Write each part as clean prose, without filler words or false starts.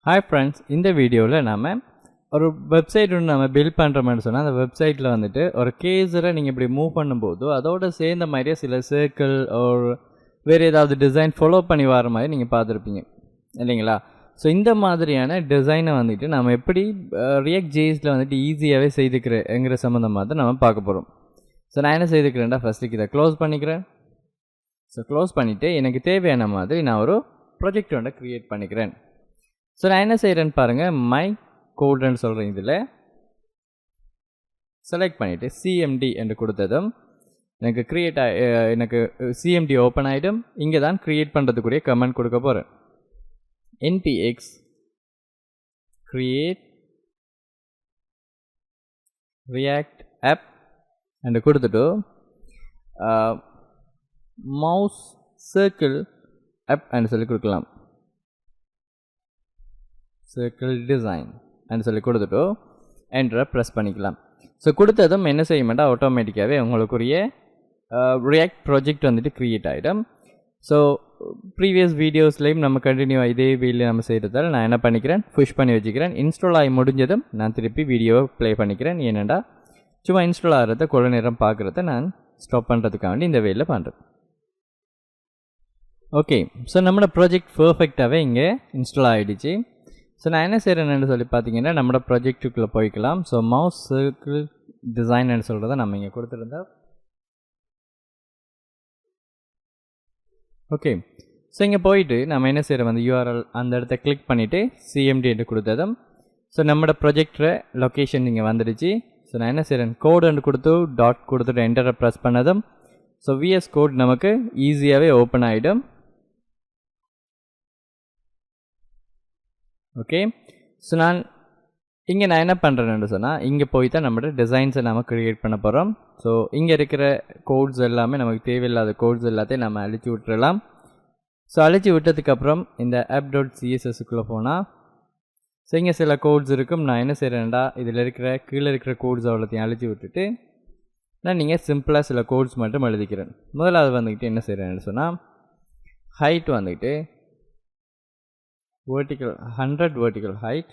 Hi friends, இந்த வீடியோவில் நாம் ஒரு வெப்சைட் ஒன்று நம்ம பில்ட் பண்ணுறோம்னு சொன்னால் அந்த வெப்சைட்டில் வந்துட்டு ஒரு கேஸரை நீங்கள் இப்படி மூவ் பண்ணும்போது அதோட சேர்ந்த மாதிரியே சில சர்க்கிள் ஒரு வேறு ஏதாவது டிசைன் ஃபாலோ பண்ணி வர மாதிரி நீங்கள் பார்த்துருப்பீங்க இல்லைங்களா? ஸோ இந்த மாதிரியான டிசைனை வந்துட்டு நம்ம எப்படி ரியாக்ட் ஜேஸில் வந்துட்டு ஈஸியாகவே செய்துக்கிறேங்கிற சம்மந்தமாக தான் நம்ம பார்க்க போகிறோம். ஸோ நான் என்ன செய்துக்கிறேன்டா, ஃபஸ்ட்டுக்கு இதை க்ளோஸ் பண்ணிக்கிறேன். ஸோ க்ளோஸ் பண்ணிவிட்டு எனக்கு தேவையான மாதிரி நான் ஒரு ப்ராஜெக்ட் ஒன்றை க்ரியேட் பண்ணிக்கிறேன். ஸோ நான் என்ன செய்கிறேன்னு பாருங்கள், மை கோடுன்னு சொல்கிறேன். இதில் செலக்ட் பண்ணிவிட்டு சிஎம்டி என்று கொடுத்ததும் எனக்கு எனக்கு சிஎம்டி ஓப்பன் ஆகிடும். இங்கே தான் க்ரியேட் பண்ணுறதுக்குரிய கமெண்ட் கொடுக்க போகிறேன். npx create react app என்று கொடுத்துட்டு mouse circle app என்று சொல்லி கொடுக்கலாம். சர்க்கிள் டிசைன் அப்படின்னு சொல்லி கொடுத்துட்டு என்டரை ப்ரெஸ் பண்ணிக்கலாம். ஸோ கொடுத்ததும் என்ன செய்ய மாட்டா, ஆட்டோமேட்டிக்காகவே உங்களுக்குரிய ரியாக்ட் ப்ராஜெக்ட் வந்துட்டு க்ரியேட் ஆகிடும். ஸோ ப்ரீவியஸ் வீடியோஸ்லேயும் நம்ம கண்டினியூவாக இதே வீடியோ நம்ம செய்கிறதால நான் என்ன பண்ணிக்கிறேன், புஷ் பண்ணி வச்சுக்கிறேன். இன்ஸ்டால் ஆகி முடிஞ்சதும் நான் திருப்பி வீடியோவை ப்ளே பண்ணிக்கிறேன். ஏனெண்டா சும்மா இன்ஸ்டால் ஆகிறத கொஞ்ச நேரம் பார்க்குறத நான் ஸ்டாப் பண்ணுறதுக்காக வேண்டி இந்த வேலையில் பண்ணுறேன். ஓகே, ஸோ நம்மளோட ப்ராஜெக்ட் பர்ஃபெக்டாகவே இங்கே இன்ஸ்டால் ஆகிடுச்சு. ஸோ நான் என்ன செய்கிறேன்னு சொல்லி பார்த்தீங்கன்னா, நம்மளோட ப்ராஜெக்ட்டுக்குள்ளே போய்க்கலாம். ஸோ மவுஸ் சர்க்கிள் டிசைன்னு சொல்கிறத நம்ம இங்கே கொடுத்துருந்தோம். ஓகே, ஸோ இங்கே போயிட்டு நம்ம என்ன செய்கிறோம், அந்த யூஆர்எல் அந்த இடத்த கிளிக் பண்ணிவிட்டு சிஎம்டி என்று கொடுத்ததும் ஸோ நம்மளோட ப்ராஜெக்டரை லொக்கேஷன் இங்கே வந்துடுச்சு. ஸோ நான் என்ன செய்கிறேன், கோடுன்னு கொடுத்து டாட் கொடுத்துட்டு என்டரை ப்ரெஸ் பண்ணதும் ஸோ விஎஸ் கோட் நமக்கு ஈஸியாகவே ஓப்பன் ஆகிடும். ஓகே, ஸோ நான் என்ன பண்ணுறேன்னு சொன்னால், இங்கே போய் தான் நம்மளோட டிசைன்ஸை நம்ம க்ரியேட் பண்ண போகிறோம். ஸோ இங்கே இருக்கிற கோட்ஸ் எல்லாமே நமக்கு தேவையில்லாத கோட்ஸ் எல்லாத்தையும் நம்ம அழிச்சு விட்டுறலாம். ஸோ அழிச்சு விட்டதுக்கப்புறம் இந்த app.cssக்குள்ளே போனால் ஸோ இங்கே சில கோட்ஸ் இருக்கும். நான் என்ன செய்கிறேன்டா, இதில் கீழே இருக்கிற கோட்ஸ் அவ்வளோத்தையும் அழிச்சு விட்டுட்டு நீங்கள் சிம்பிளாக சில கோட்ஸ் மட்டும் எழுதிக்கிறேன். முதலாவது வந்துக்கிட்டு என்ன செய்கிறேன்னு சொன்னால், ஹைட் வந்துக்கிட்டு vertical 100 vertical height,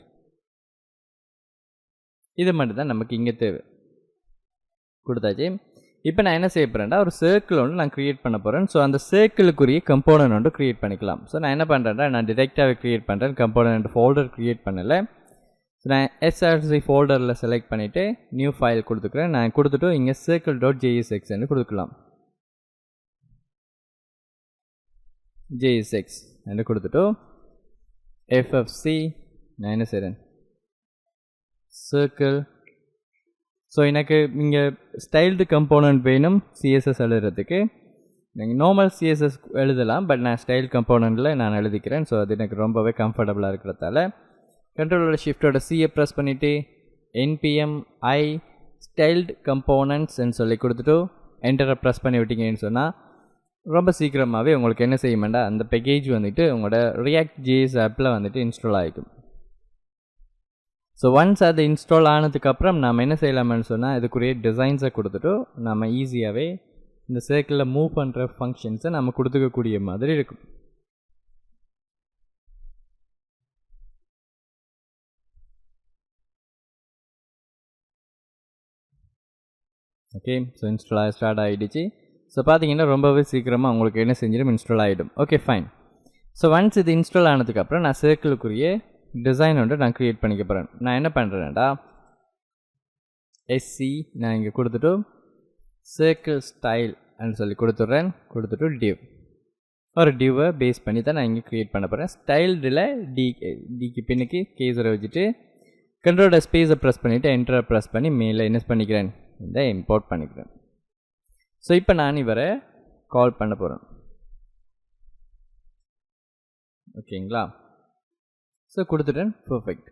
இது மட்டும் தான் நமக்கு இங்கே தேவை. கொடுத்தாச்சு. இப்போ நான் என்ன செய்ய போகிறேன்டா, ஒரு சர்க்கிள் ஒன்று நான் க்ரியேட் பண்ண போகிறேன். ஸோ அந்த சர்க்கிளுக்குரிய கம்போனன்ட் ஒன்று க்ரியேட் பண்ணிக்கலாம். ஸோ நான் என்ன பண்ணுறேன்டா, நான் டிரெக்டாகவே க்ரியேட் பண்ணுறேன். கம்போனன்ட் ஃபோல்டர் க்ரியேட் பண்ணலை. ஸோ நான் src ஃபோல்டரில் செலக்ட் பண்ணிவிட்டு நியூ ஃபைல் கொடுத்துக்கிறேன். நான் கொடுத்துட்டு இங்கே circle.jsx என்று கொடுத்துக்கலாம். jsx என்று கொடுத்துட்டு FFC நான் என்ன செய்கிறேன், சர்க்கிள். ஸோ எனக்கு இங்கே ஸ்டைல்டு கம்போனன்ட் வேணும் சிஎஸ்எஸ் எழுதுறதுக்கு. நீங்கள் நார்மல் சிஎஸ்எஸ் எழுதலாம், பட் நான் ஸ்டைல் கம்போனண்ட்டில் நான் எழுதிக்கிறேன். ஸோ அது எனக்கு ரொம்பவே கம்ஃபர்டபுளாக இருக்கிறதால கண்ட்ரோலோட ஷிஃப்டோட சியை ப்ரெஸ் பண்ணிவிட்டு npm i ஸ்டைல்டு கம்போனன்ட்ஸ்ன்னு சொல்லி கொடுத்துட்டு என்டரை ப்ரெஸ் பண்ணி விட்டீங்கன்னு சொன்னால் ரொம்ப சீக்கிரமாகவே உங்களுக்கு என்ன செய்ய வேண்டாம், அந்த பேக்கேஜ் வந்துட்டு உங்களோட ரியாக்ட் ஜேஎஸ் ஆப்பில் வந்துட்டு இன்ஸ்டால் ஆகிக்கும். ஸோ ஒன்ஸ் அது இன்ஸ்டால் ஆனதுக்கப்புறம் நம்ம என்ன செய்யலாம்னு சொன்னால், இதுக்குரிய டிசைன்ஸை கொடுத்துட்டு நம்ம ஈஸியாகவே இந்த சர்க்கிளில் மூவ் பண்ணுற ஃபங்க்ஷன்ஸை நம்ம கொடுத்துக்கக்கூடிய மாதிரி இருக்கும். ஓகே, ஸோ இன்ஸ்டால் ஸ்டார்ட் ஆகிடுச்சு. ஸோ பார்த்தீங்கன்னா ரொம்பவே சீக்கிரமாக உங்களுக்கு என்ன செஞ்சிடும், இன்ஸ்டால் ஆகிடும். Okay fine. ஸோ ஒன்ஸ் இது இன்ஸ்டால் ஆனதுக்கப்புறம் நான் சர்க்கிளுக்குரிய டிசைன் ஒன்று நான் க்ரியேட் பண்ணிக்க போகிறேன். நான் என்ன பண்ணுறேன்டா, SC நான் இங்கே கொடுத்துட்டு சர்க்கிள் ஸ்டைல் அப்படின்னு சொல்லி கொடுத்துட்டு ஒரு டியூவை பேஸ் பண்ணி தான் நான் இங்கே க்ரியேட் பண்ண போகிறேன். ஸ்டைல்டில் டிக்கு பின்னுக்கு கேஸரை வச்சுட்டு கண்ட்ரோலோட ஸ்பேஸை ப்ரெஸ் பண்ணிவிட்டு என்டரை ப்ரெஸ் பண்ணி மேலே என்ன பண்ணிக்கிறேன், இந்த இம்போர்ட் பண்ணிக்கிறேன். ஸோ இப்போ நான் இவரை கால் பண்ண போகிறேன். ஓகேங்களா? ஸோ கொடுத்துட்டேன். பர்ஃபெக்ட்.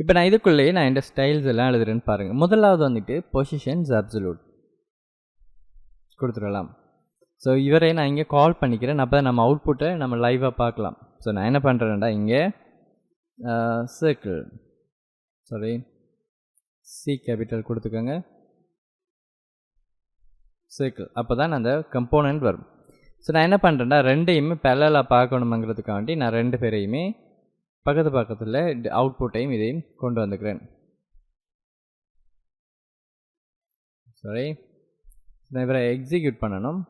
இப்போ நான் இதுக்குள்ளேயே நான் இந்த ஸ்டைல்ஸ் எல்லாம் எழுதுறேன்னு பாருங்கள். முதலாவது வந்துட்டு பொசிஷன்ஸ் அப்சல்யூட் கொடுத்துடலாம். ஸோ இவரை நான் இங்கே கால் பண்ணிக்கிறேன். அப்போ தான் நம்ம அவுட்புட்டை நம்ம லைவாக பார்க்கலாம். ஸோ நான் என்ன பண்ணுறேன்டா, இங்கே சர்க்கிள் சி கேபிட்டல் கொடுத்துக்கோங்க, சர்க்கிள். அப்போ தான் அந்த கம்போனன்ட் வரும். ஸோ நான் என்ன பண்ணுறேன்னா ரெண்டையுமே பேரலாக பார்க்கணுங்கிறதுக்காண்டி நான் ரெண்டு பேரையுமே பக்கத்தில் அவுட்புட்டையும் இதையும் கொண்டு வந்துக்கிறேன். சாரி, நான் இவரை எக்ஸிக்யூட் பண்ணணும்.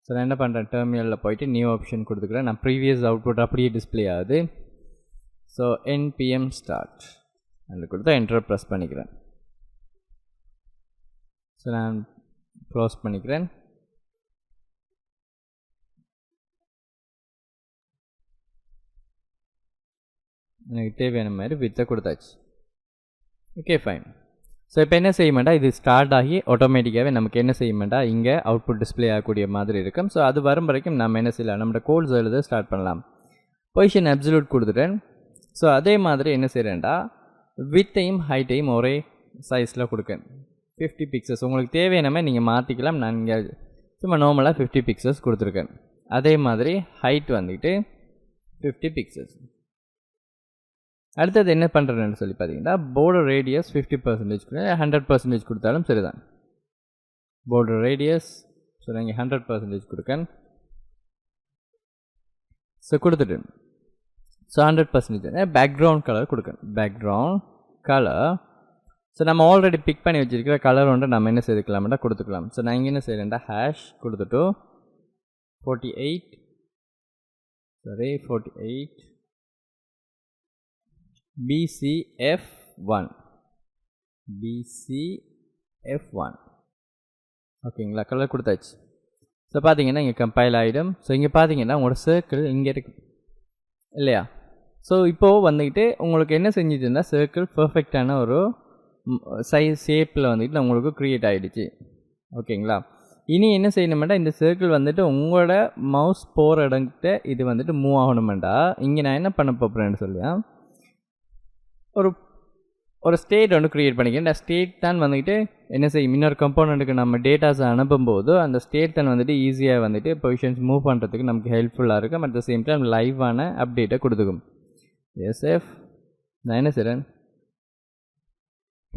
ஸோ நான் என்ன பண்ணுறேன், டெர்மினலில் போயிட்டு நியூ ஆப்ஷன் கொடுத்துக்கிறேன். நான் ப்ரீவியஸ் அவுட்புட் அப்படியே டிஸ்பிளே ஆகுது. ஸோ npm start அதில் கொடுத்தா என்டர் ப்ரெஸ் பண்ணிக்கிறேன். ஸோ நான் க்ளோஸ் பண்ணிக்கிறேன். எனக்கு தேவையான மாதிரி வித்தை கொடுத்தாச்சு. Okay fine. ஸோ இப்போ என்ன செய்ய மாட்டா, இது ஸ்டார்ட் ஆகி ஆட்டோமேட்டிக்காகவே நமக்கு என்ன செய்ய மாட்டா, இங்கே அவுட்புட் டிஸ்பிளே ஆகக்கூடிய மாதிரி இருக்கும். ஸோ அது வரும் வரைக்கும் நம்ம என்ன செய்யலாம், நம்மளோட கோட்ஸ் எழுத ஸ்டார்ட் பண்ணலாம். பொசிஷன் அப்சல்யூட் கொடுத்துட்டேன். ஸோ அதே மாதிரி என்ன செய்கிறேன்டா, வித்தையும் ஹைட்டையும் ஒரே சைஸில் கொடுக்கேன். 50 பிக்சல்ஸ் உங்களுக்கு தேவையான நீங்கள் மாற்றிக்கலாம். நான் இங்கே சும்மா நார்மலாக 50 பிக்சல்ஸ் கொடுத்துருக்கேன். அதே மாதிரி ஹைட் வந்துட்டு 50 பிக்சல்ஸ். அடுத்தது என்ன பண்ணுறேன்னு சொல்லி பார்த்தீங்கன்னா, border radius 50% 100% கொடுத்தாலும் சரிதான். border radius ஸோ நீங்கள் 100% கொடுக்கேன். ஸோ கொடுத்துட்டு ஸோ 100% பேக்ரவுண்ட் கலர் கொடுக்கேன். பேக்ரவுண்ட் கலர் ஸோ நம்ம ஆல்ரெடி பிக் பண்ணி வச்சுருக்கிற கலர் ஒன்று நம்ம என்ன செய்துக்கலாம்டா கொடுத்துக்கலாம். ஸோ நான் இங்கே என்ன செய்கிறேன்டா, ஹேஷ் கொடுத்துட்டு 48 BCF1 ஓகேங்களா, கலர் கொடுத்தாச்சு. ஸோ பார்த்தீங்கன்னா இங்கே கம்பைல் ஆகிடும். ஸோ இங்கே பார்த்தீங்கன்னா உங்களோட சர்க்கிள் இங்கே இருக்கு இல்லையா. ஸோ இப்போது வந்துக்கிட்டு உங்களுக்கு என்ன செஞ்சுட்டு இருந்தால், சர்க்கிள் பர்ஃபெக்டான ஒரு சைஸ் ஷேப்பில் வந்துட்டு உங்களுக்கு க்ரியேட் ஆகிடுச்சு. ஓகேங்களா. இனி என்ன செய்யணுமெண்டா, இந்த சர்க்கிள் வந்துட்டு உங்களோட மவுஸ் போகிற இடங்கிட்ட இது வந்துட்டு மூவ் ஆகணுமெண்டா, இங்கே நான் என்ன பண்ண போகிறேன்னு சொல்லியா, ஒரு ஸ்டேட் ஒன்று க்ரியேட் பண்ணிக்கிறேன். அந்த ஸ்டேட் தான் வந்துக்கிட்டு என்ன செய்யும், இன்னொரு கம்போனண்ட்டுக்கு நம்ம டேட்டாஸை அனுப்பும்போது அந்த ஸ்டேட் தான் வந்துட்டு ஈஸியாக வந்துட்டு பொசிஷன்ஸ் மூவ் பண்ணுறதுக்கு நமக்கு ஹெல்ப்ஃபுல்லாக இருக்கும். அட் த சேம் டைம் லைவான அப்டேட்டை கொடுத்துக்கும். எஸ்எஃப் நான் என்ன செய்கிறேன்,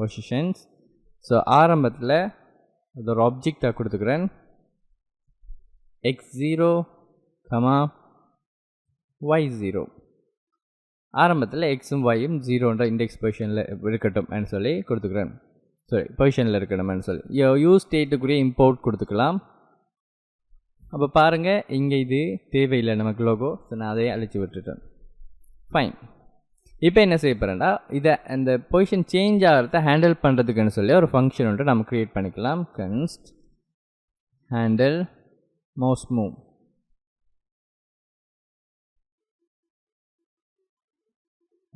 பொசிஷன்ஸ். ஸோ ஆரம்பத்தில் அது ஒரு ஆப்ஜெக்டாக கொடுத்துக்கிறேன். x0, y0 ஆரம்பத்தில் எக்ஸும் ஒய்யும் 0ன்ற இண்டெக்ஸ் பொசிஷனில் இருக்கட்டும் சொல்லி கொடுத்துக்கிறேன். சாரி, பொசிஷனில் இருக்கணும்னு சொல்லி யூஸ் ஸ்டேட்டுக்குரிய இம்போர்ட் கொடுத்துக்கலாம். அப்போ பாருங்கள், இங்கே இது தேவையில்லை நமக்கு லோகோ. ஸோ நான் அதையே அழிச்சு விட்டுட்டேன். ஃபைன். இப்போ என்ன செய்ய போகிறேன்டா, இதை அந்த பொசிஷன் சேஞ்ச் ஆகிறத ஹேண்டில் பண்ணுறதுக்குன்னு சொல்லி ஒரு ஃபங்க்ஷன் ஒன்று நம்ம க்ரியேட் பண்ணிக்கலாம். Const handle mouse move.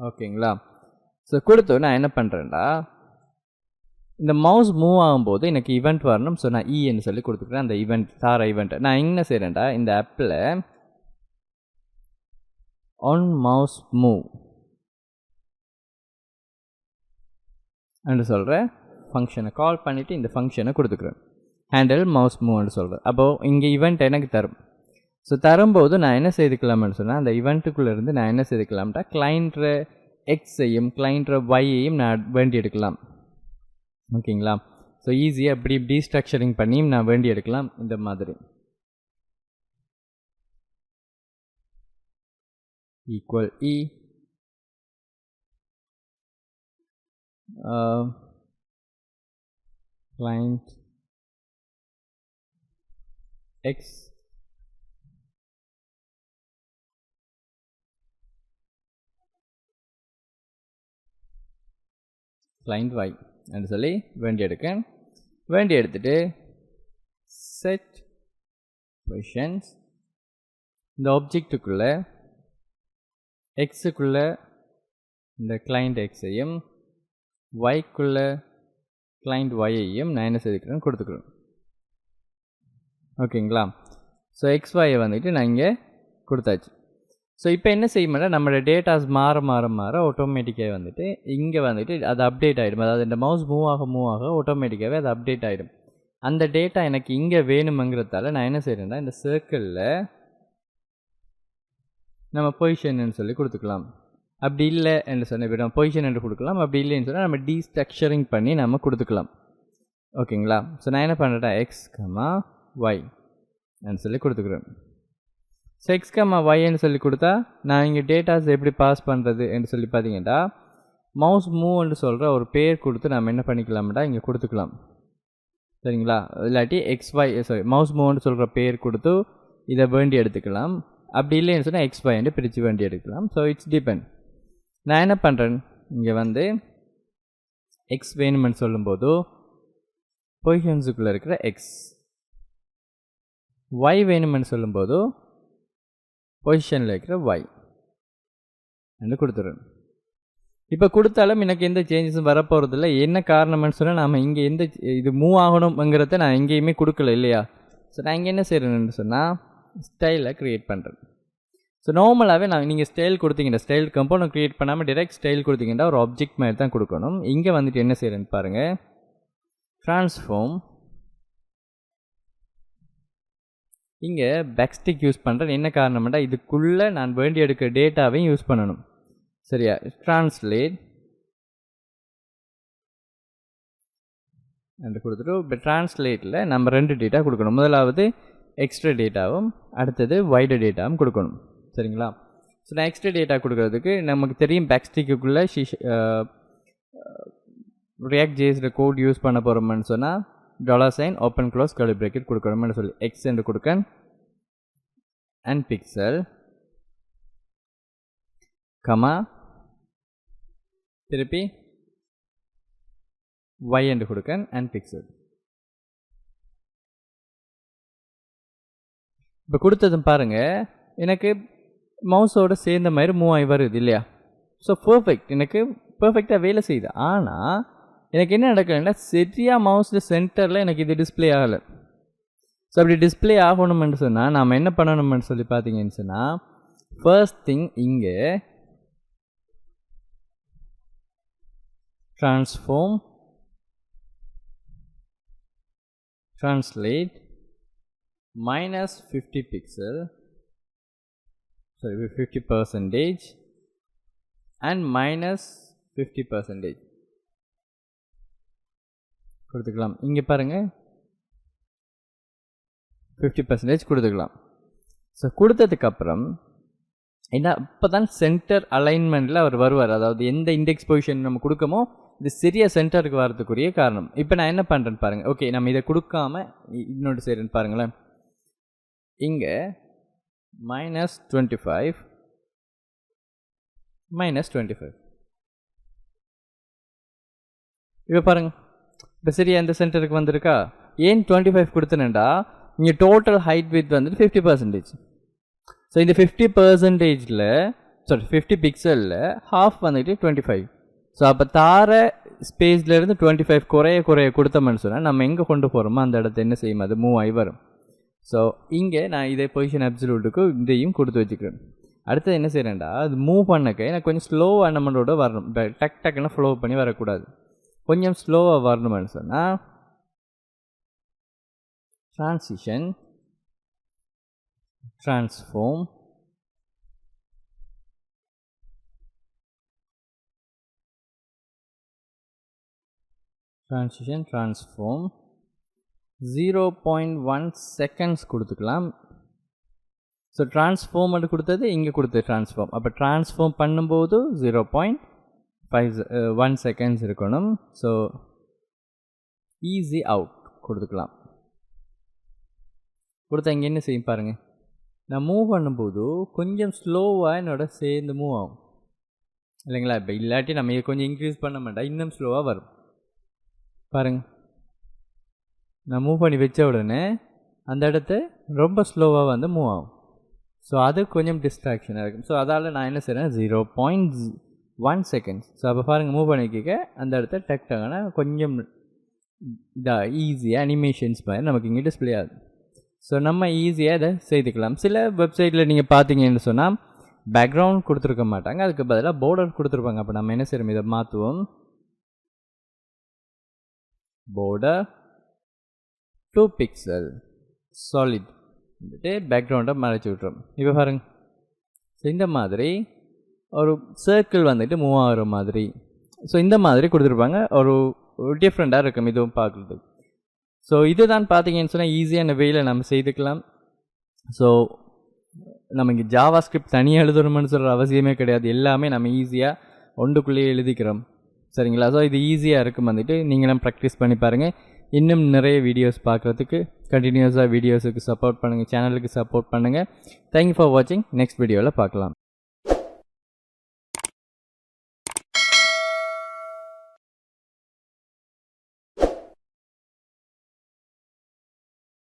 ஓகேங்களா. ஸோ கொடுத்து நான் என்ன பண்ணுறேன்டா, இந்த மவுஸ் மூவ் ஆகும்போது எனக்கு ஈவெண்ட் வரணும். ஸோ நான் ன்னு சொல்லி கொடுத்துக்கிறேன். அந்த ஈவெண்ட் தார ஈவெண்ட்டை நான் என்ன செய்கிறேன்டா, இந்த ஆப்பில் ஆன் மவுஸ் மூவ் என்று சொல்கிற ஃபங்க்ஷனை கால் பண்ணிவிட்டு இந்த ஃபங்க்ஷனை கொடுத்துக்கிறேன். ஹேண்டில் மவுஸ் மூவ்னு சொல்கிறேன். அப்போது இங்கே ஈவெண்ட் எனக்கு தரும். ஸோ தரும்போது நான் என்ன செய்துக்கலாம்னு சொன்னால், அந்த ஈவெண்ட்டுக்குள்ளேருந்து நான் என்ன செய்துக்கலாம்டா, கிளைண்ட்ர எக்ஸையும் கிளைண்ட்ர ஒய்யையும் நான் வேண்டி எடுக்கலாம். ஓகேங்களா. ஸோ ஈஸியாக இப்படி டீஸ்ட்ரக்சரிங் பண்ணியும் நான் வேண்டி எடுக்கலாம். இந்த மாதிரி equal client x client y என்று சொல்லி வேண்டி எடுக்கேன். வேண்டி எடுத்துட்டு set positions இந்த ஆப்ஜெக்ட்டுக்குள்ள எக்ஸுக்குள்ள இந்த client எக்ஸையும் yக்குள்ள client yையும் நான் என்ன செய்துக்கிறேன்னு கொடுத்துக்கிறேன். ஓகேங்களா. ஸோ xyயை வந்துட்டு நான் இங்கே கொடுத்தாச்சு. ஸோ இப்போ என்ன செய்யணும்னா, நம்மளோட டேட்டாஸ் மாற மாற மாற ஆட்டோமேட்டிக்காக வந்துட்டு இங்கே வந்துட்டு அது அப்டேட் ஆகிடும். அதாவது இந்த மவுஸ் மூவ் ஆக ஆட்டோமேட்டிக்காகவே அது அப்டேட் ஆகிடும். அந்த டேட்டா எனக்கு இங்கே வேணுமங்கிறதால நான் என்ன செய்கிறேன்னா, இந்த சர்க்கிளில் நம்ம பொசிஷன்னு சொல்லி கொடுத்துக்கலாம். அப்படி இல்லை என்று சொன்ன இப்போ நம்ம பொசிஷன் என்று கொடுக்கலாம். அப்படி இல்லைன்னு சொன்னால் நம்ம டீஸ்ட்ரக்சரிங் பண்ணி நம்ம கொடுத்துக்கலாம். ஓகேங்களா. ஸோ நான் என்ன பண்ணுறேன், x, y சொல்லி கொடுத்துக்கிறேன். ஸோ எக்ஸ் கமா ஒய்ன்னு சொல்லி கொடுத்தா நான் இங்கே டேட்டாஸ் எப்படி பாஸ் பண்ணுறது என்று சொல்லி பார்த்தீங்கன்னா மவுஸ் மூவ்னு சொல்கிற ஒரு பேர் கொடுத்து நம்ம என்ன பண்ணிக்கலாம்டா இங்கே கொடுத்துக்கலாம். சரிங்களா? இல்லாட்டி மவுஸ் மூவ்னு சொல்கிற பேர் கொடுத்து இதை வேண்டி எடுத்துக்கலாம். அப்படி இல்லைன்னு சொன்னால் எக்ஸ் ஒய்ன்னு பிரித்து வேண்டி எடுக்கலாம். So it's depend. நான் என்ன பண்ணுறேன், இங்கே வந்து எக்ஸ் வேணுமென்னு சொல்லும்போது பொசிஷன்ஸுக்குள்ளே இருக்கிற எக்ஸ், ஒய் வேணுமென்னு சொல்லும்போது பொசிஷனில் இருக்கிற ஒய் என்று கொடுத்துருவேன். இப்போ கொடுத்தாலும் எனக்கு எந்த சேஞ்சஸும் வரப்போகிறதில்ல. என்ன காரணம்னு சொன்னால் நாம் இங்கே எந்த இது மூவ் ஆகணுங்கிறத நான் எங்கேயுமே கொடுக்கல இல்லையா? ஸோ நான் இங்கே என்ன செய்கிறேன்னு சொன்னால் ஸ்டைலை க்ரியேட் பண்ணுறேன். ஸோ நார்மலாகவே நீங்கள் ஸ்டைல் கொடுத்தீங்கன்னா ஸ்டைல் கம்போனன்ட் க்ரியேட் பண்ணாமல் டைரெக்ட் ஸ்டைல் கொடுத்தீங்கன்னா ஒரு ஆப்ஜெக்ட் மாதிரி தான் கொடுக்கணும். இங்கே வந்துட்டு என்ன செய்கிறேன்னு பாருங்கள், ட்ரான்ஸ்ஃபார்ம், இங்கே பேக்ஸ்டிக் யூஸ் பண்ணுறேன். என்ன காரணம்னா இதுக்குள்ளே நான் வேண்டி எடுக்கிற டேட்டாவையும் யூஸ் பண்ணணும். சரியா? ட்ரான்ஸ்லேட் என்று கொடுத்துட்டு இப்போ ட்ரான்ஸ்லேட்டில் நம்ம 2 டேட்டா கொடுக்கணும். முதலாவது எக்ஸ்ட்ரா டேட்டாவும் அடுத்தது வைடு டேட்டாவும் கொடுக்கணும். சரிங்களா? ஸோ நான் எக்ஸ்ட்ரா டேட்டா கொடுக்கறதுக்கு நமக்கு தெரியும் பேக்ஸ்டிக்குள்ளே ரியாக்ட் ஜேஸில் கோட் யூஸ் பண்ண போகிறோம்னு சொன்னால் $, ஓப்பன் க்ளோஸ் கர்லி ப்ராக்கெட் கொடுக்கணும்னு சொல்லி எக்ஸ் என்று கொடுக்கன் அண்ட் பிக்சல் கமா திருப்பி y என்று கொடுக்கன் அண்ட் பிக்சல். இப்போ கொடுத்ததும் பாருங்கள் எனக்கு மவுஸோடு சேர்ந்த மாதிரி மூவ் ஆகி வருது இல்லையா? ஸோ பர்ஃபெக்ட், எனக்கு பர்ஃபெக்டாக வேலை செய்யுது. ஆனால் எனக்கு என்ன நடக்கலைன்னா சரியாக மவுஸில் சென்டரில் எனக்கு இது டிஸ்பிளே ஆகலை. ஸோ அப்படி டிஸ்பிளே ஆகணும்னு சொன்னால் நாம் என்ன பண்ணணும்னு சொல்லி பார்த்தீங்கன்னு சொன்னால் ஃபர்ஸ்ட் திங் இங்கே transform, translate -50 pixel, sorry 50% and -50% கொடுத்துக்கலாம். இங்கே பாருங்கள் 50% கொடுத்துக்கலாம். ஸோ கொடுத்ததுக்கப்புறம் என்ன, இப்போ தான் சென்டர் அலைன்மெண்ட்டில் அவர் வருவார். அதாவது எந்த இண்டெக்ஸ் பொசிஷன் நம்ம கொடுக்கமோ இது சரியாக சென்டருக்கு வரதுக்குரிய காரணம். இப்போ நான் என்ன பண்ணுறேன்னு பாருங்கள். ஓகே, நம்ம இதை கொடுக்காம இன்னொன்று செய்கிறேன்னு பாருங்களேன். இங்கே -25 -25 இப்போ பாருங்கள், இப்போ சரியா இந்த சென்டருக்கு வந்திருக்கா? ஏன் 25 கொடுத்தனேண்டா இங்கே டோட்டல் ஹைட் வித் வந்துட்டு 50%. ஸோ இந்த 50%ல் 50 பிக்சலில் ஹாஃப் வந்துட்டு 25. ஸோ அப்போ தார ஸ்பேஸ்லேருந்து 25 குறைய கொடுத்தோம்னு சொன்னால் நம்ம எங்கே கொண்டு போகிறோமோ அந்த இடத்த என்ன செய்யும், அது மூவ் ஆகி வரும். ஸோ இங்கே நான் இதே பொசிஷன் அப்சல்யூட்டுக்கு இதையும் கொடுத்து வச்சுக்கிறேன். அடுத்தது என்ன செய்கிறேன்டா, அது மூவ் பண்ணக்க எனக்கு கொஞ்சம் ஸ்லோ அனமெண்டோட வரணும். டக்குன்னு ஃப்ளோ பண்ணி வரக்கூடாது, கொஞ்சம் ஸ்லோவாக வரணும்னு சொன்னால் transition, transform, transition, transform 0.1 seconds கொடுத்துக்கலாம். ஸோ ட்ரான்ஸ்ஃபார்ம் அது கொடுத்தது இங்கே கொடுத்தது ட்ரான்ஸ்ஃபார்ம். அப்போ ட்ரான்ஸ்ஃபார்ம் பண்ணும்போது 0.1 செகண்ட்ஸ் இருக்கணும். ஸோ ஈஸி அவுட் கொடுத்துக்கலாம். கொடுத்தா இங்கே என்ன செய்யும் பாருங்கள், நான் மூவ் பண்ணும்போது கொஞ்சம் ஸ்லோவாக என்னோட சேர்ந்து மூவ் ஆகும் இல்லைங்களா? இப்போ இல்லாட்டி நம்ம இதை கொஞ்சம் இன்க்ரீஸ் பண்ண மாட்டோம், இன்னும் ஸ்லோவாக வரும் பாருங்கள். நான் மூவ் பண்ணி வச்ச உடனே அந்த இடத்த ரொம்ப ஸ்லோவாக வந்து மூவ் ஆகும். ஸோ அது கொஞ்சம் டிஸ்ட்ராக்ஷனாக இருக்கும். ஸோ அதால் நான் என்ன செய்கிறேன், 0.1 செகண்ட்ஸ். ஸோ அப்போ பாருங்கள், மூவ் பண்ணிக்க அந்த இடத்த டக்குனா கொஞ்சம் இதாக ஈஸியாக அனிமேஷன்ஸ் மாதிரி நமக்கு இங்கே டிஸ்பிளே ஆகுது. ஸோ நம்ம ஈஸியாக இதை செய்துக்கலாம். சில வெப்சைட்டில் நீங்கள் பார்த்தீங்கன்னு சொன்னால் பேக்ரவுண்ட் கொடுத்துருக்க மாட்டாங்க, அதுக்கு பதிலாக பார்டர் கொடுத்துருப்பாங்க. அப்போ நம்ம என்ன செய்கிறோம், இதை மாற்றுவோம். border 2 pixel solid வந்துட்டு பேக்ரவுண்டை மறைச்சி விட்டுரும். இப்போ பாருங்கள், ஸோ இந்த மாதிரி ஒரு சர்க்கிள் வந்துட்டு மூவ் ஆகிற மாதிரி, ஸோ இந்த மாதிரி கொடுத்துருப்பாங்க. ஒரு டிஃப்ரெண்ட்டாக இருக்கும் இதுவும் பார்க்குறதுக்கு. ஸோ இது தான் பார்த்தீங்கன்னு சொன்னால் ஈஸியான வேயில் நம்ம செய்துக்கலாம். ஸோ நமக்கு ஜாவா ஸ்கிரிப்ட் தனியாக எழுதணும்னு சொல்கிற அவசியமே கிடையாது. எல்லாமே நம்ம ஈஸியாக ஒன்றுக்குள்ளேயே எழுதிக்கிறோம். சரிங்களா? ஸோ இது ஈஸியாக இருக்கும். வந்துட்டு நீங்களும் ப்ராக்டிஸ் பண்ணி பாருங்கள். இன்னும் நிறைய வீடியோஸ் பார்க்குறதுக்கு கண்டினியூஸாக வீடியோஸுக்கு சப்போர்ட் பண்ணுங்கள், சேனலுக்கு சப்போர்ட் பண்ணுங்கள். தேங்க்யூ ஃபார் வாட்சிங். நெக்ஸ்ட் வீடியோவில் பார்க்கலாம்.